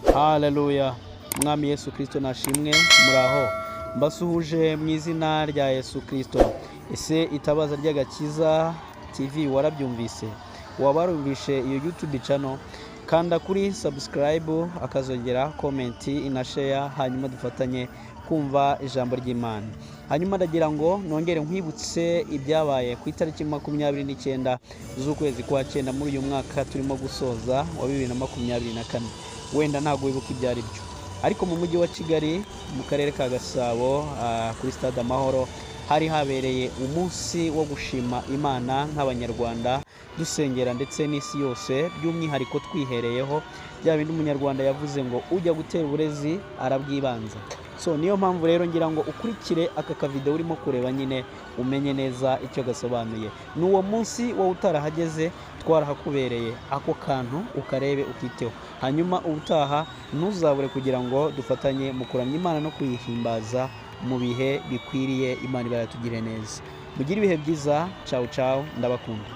Haleluya. Mwami Yesu Kristo nashimwe, muraho. Mbasuhuje mu izina rya Yesu Kristo. Ese itabaza ry'agakiza TV warabyumvise? Wabarumvishe iyo YouTube channel? Kanda kuri subscribe, akazongera comment na share, hanyuma dufatanye kumva ijambo ry'Imana. Hanyuma ndagira ngo nongere nkwibutse ibyabaye ku itariki 29 z'ukwezi kwa 9 muri uyu mwaka turimo gusoza wa 2024. Wenda ntago wibuka ibyari byo, ariko mu mujyi wa Kigali mu karere ka Gasabo kuri Stade Amahoro hari habereye umunsi wo gushima Imana nk'abanyarwanda, dusengera ndetse n'isi yose, by'umwihariko twihereyeho bya bindi umunyarwanda yavuze ngo ujya gutera uburezi arabwibanza. So niyo mpamvu rero ngira ngo ukurikire aka video urimo kureba nyine umenye neza icyo gasobanuye. N'uwo munsi wo utarahageze twarahakubereye ako kantu ukarebe ukiteho, hanyuma ubutaha ntuzabure kugira ngo dufatanye mu kuramya Imana no kuyihimbaza mu bihe bikwiriye. Imana ibaratugire neza. Mugire ibihe byiza. Ciao ciao, ndabakunda.